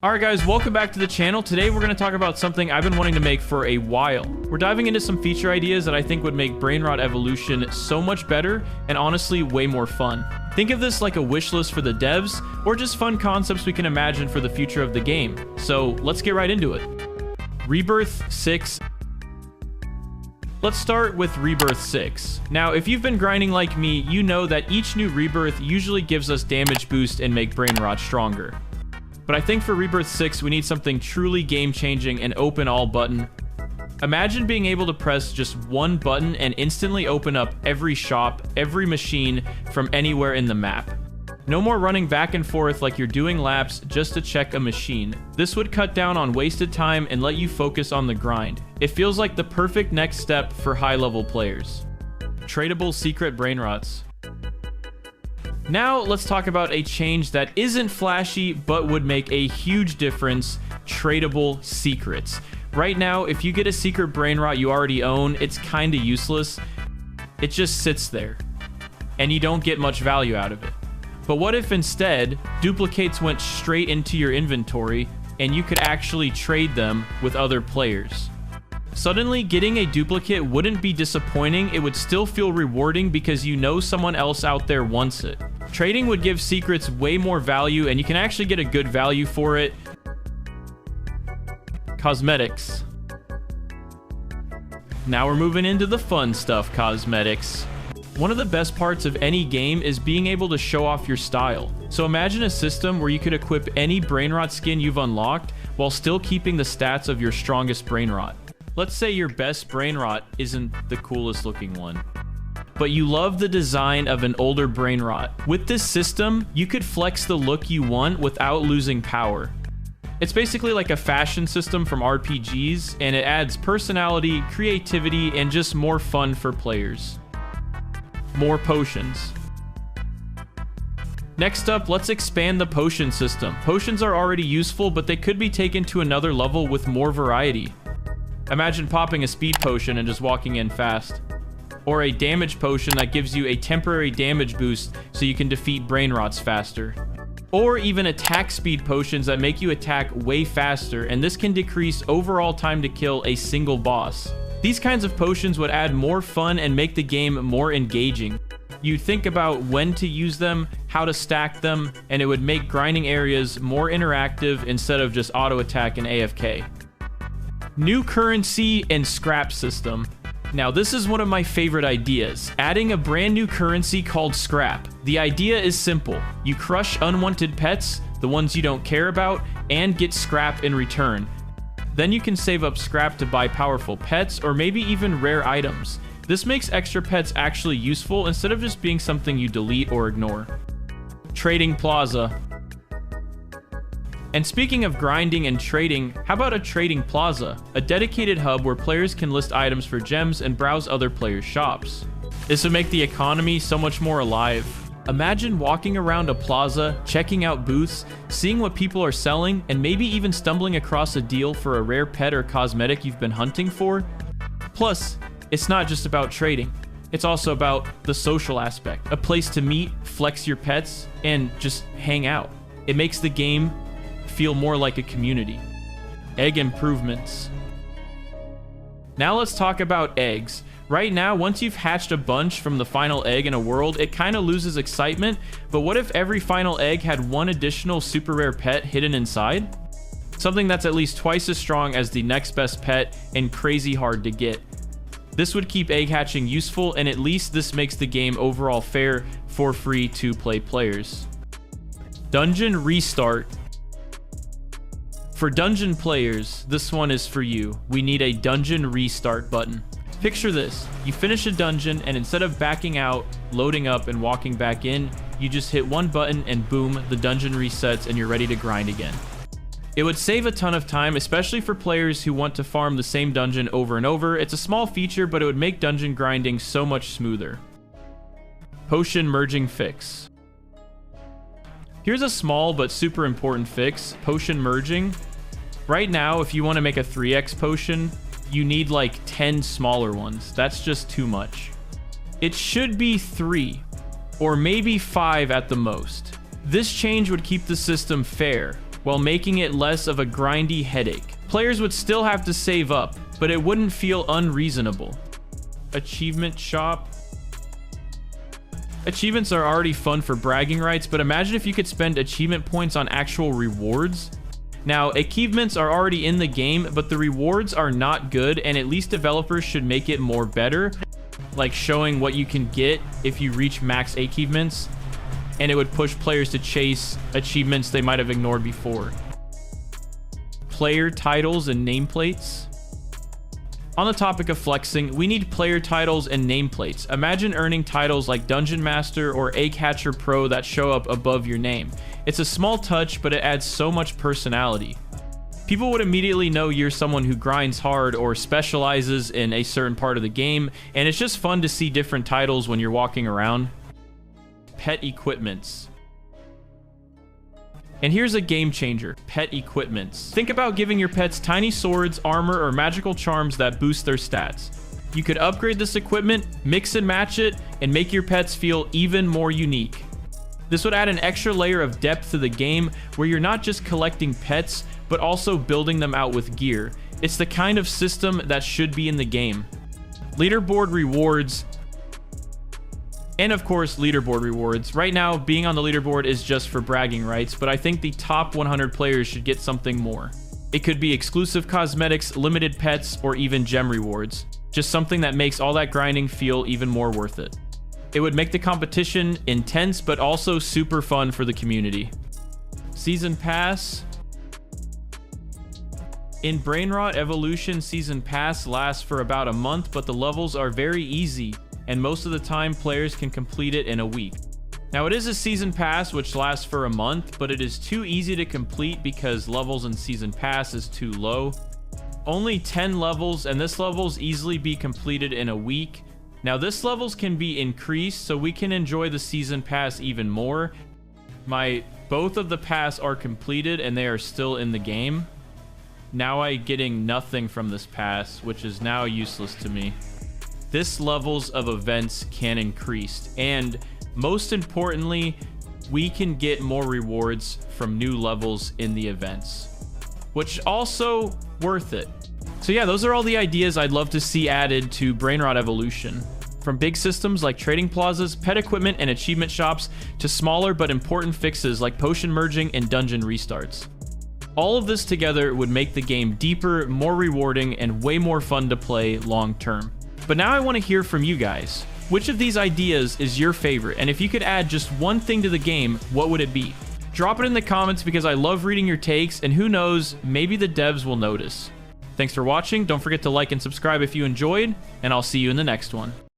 Alright guys, welcome back to the channel. Today we're going to talk about something I've been wanting to make for a while. We're diving into some feature ideas that I think would make Brainrot evolution so much better and honestly way more fun. Think of this like a wish list for the devs or just fun concepts we can imagine for the future of the game. So let's get right into it. Rebirth 6. Let's start with Rebirth 6. Now, if you've been grinding like me, you know that each new Rebirth usually gives us damage boost and make Brainrot stronger. But I think for Rebirth 6, we need something truly game-changing and open all button. Imagine being able to press just one button and instantly open up every shop, every machine from anywhere in the map. No more running back and forth like you're doing laps just to check a machine. This would cut down on wasted time and let you focus on the grind. It feels like the perfect next step for high-level players. Tradable secret Brainrots. Now let's talk about a change that isn't flashy but would make a huge difference: tradable secrets. Right now, if you get a secret Brainrot you already own, it's kinda useless. It just sits there, and you don't get much value out of it. But what if instead, duplicates went straight into your inventory and you could actually trade them with other players? Suddenly, getting a duplicate wouldn't be disappointing, it would still feel rewarding because you know someone else out there wants it. Trading would give secrets way more value, and you can actually get a good value for it. Cosmetics. Now we're moving into the fun stuff, cosmetics. One of the best parts of any game is being able to show off your style. So imagine a system where you could equip any Brainrot skin you've unlocked while still keeping the stats of your strongest Brainrot. Let's say your best Brainrot isn't the coolest looking one, but you love the design of an older Brainrot. With this system, you could flex the look you want without losing power. It's basically like a fashion system from RPGs, and it adds personality, creativity, and just more fun for players. More potions. Next up, let's expand the potion system. Potions are already useful, but they could be taken to another level with more variety. Imagine popping a speed potion and just walking in fast. Or a damage potion that gives you a temporary damage boost so you can defeat Brainrots faster. Or even attack speed potions that make you attack way faster, and this can decrease overall time to kill a single boss. These kinds of potions would add more fun and make the game more engaging. You'd think about when to use them, how to stack them, and it would make grinding areas more interactive instead of just auto attack and AFK. New currency and scrap system. Now this is one of my favorite ideas, adding a brand new currency called scrap. The idea is simple: you crush unwanted pets, the ones you don't care about, and get scrap in return. Then you can save up scrap to buy powerful pets or maybe even rare items. This makes extra pets actually useful instead of just being something you delete or ignore. Trading plaza. And speaking of grinding and trading, how about a trading plaza? A dedicated hub where players can list items for gems and browse other players' shops. This would make the economy so much more alive. Imagine walking around a plaza, checking out booths, seeing what people are selling, and maybe even stumbling across a deal for a rare pet or cosmetic you've been hunting for. Plus, it's not just about trading. It's also about the social aspect. A place to meet, flex your pets, and just hang out. It makes the game feel more like a community. Egg improvements. Now let's talk about eggs. Right now, once you've hatched a bunch from the final egg in a world, it kind of loses excitement, but what if every final egg had one additional super rare pet hidden inside? Something that's at least twice as strong as the next best pet and crazy hard to get. This would keep egg hatching useful, and at least this makes the game overall fair for free to play players. Dungeon restart. For dungeon players, this one is for you. We need a dungeon restart button. Picture this: you finish a dungeon, and instead of backing out, loading up, and walking back in, you just hit one button and boom, the dungeon resets and you're ready to grind again. It would save a ton of time, especially for players who want to farm the same dungeon over and over. It's a small feature, but it would make dungeon grinding so much smoother. Potion merging fix. Here's a small but super important fix: potion merging. Right now, if you want to make a 3x potion, you need like 10 smaller ones. That's just too much. It should be 3, or maybe 5 at the most. This change would keep the system fair. while making it less of a grindy headache. Players would still have to save up, but it wouldn't feel unreasonable. Achievement shop. Achievements are already fun for bragging rights, but imagine if you could spend achievement points on actual rewards. Now, achievements are already in the game, but the rewards are not good, and at least developers should make it more better, like showing what you can get if you reach max achievements, and it would push players to chase achievements they might have ignored before. Player titles and nameplates. On the topic of flexing, we need player titles and nameplates. Imagine earning titles like Dungeon Master or Egg Hatcher Pro that show up above your name. It's a small touch, but it adds so much personality. People would immediately know you're someone who grinds hard or specializes in a certain part of the game, and it's just fun to see different titles when you're walking around. Pet equipments. And here's a game changer, pet equipments. Think about giving your pets tiny swords, armor, or magical charms that boost their stats. You could upgrade this equipment, mix and match it, and make your pets feel even more unique. This would add an extra layer of depth to the game where you're not just collecting pets, but also building them out with gear. It's the kind of system that should be in the game. Leaderboard rewards. And of course, leaderboard rewards. Right now, being on the leaderboard is just for bragging rights, but I think the top 100 players should get something more. It could be exclusive cosmetics, limited pets, or even gem rewards. Just something that makes all that grinding feel even more worth it. It would make the competition intense, but also super fun for the community. Season Pass. In Brainrot Evolution, Season Pass lasts for about a month, but the levels are very easy, and most of the time players can complete it in a week. Now it is a season pass which lasts for a month, but it is too easy to complete because levels in season pass is too low. Only 10 levels, and this levels easily be completed in a week. Now this levels can be increased so we can enjoy the season pass even more. Both of the pass are completed and they are still in the game. Now I'm getting nothing from this pass, which is now useless to me. This levels of events can increase, and most importantly, we can get more rewards from new levels in the events, which also worth it. So yeah, those are all the ideas I'd love to see added to Brainrot Evolution. From big systems like trading plazas, pet equipment, and achievement shops, to smaller but important fixes like potion merging and dungeon restarts. All of this together would make the game deeper, more rewarding, and way more fun to play long term. But now I want to hear from you guys. Which of these ideas is your favorite? And if you could add just one thing to the game, what would it be? Drop it in the comments because I love reading your takes, and who knows, maybe the devs will notice. Thanks for watching. Don't forget to like and subscribe if you enjoyed, and I'll see you in the next one.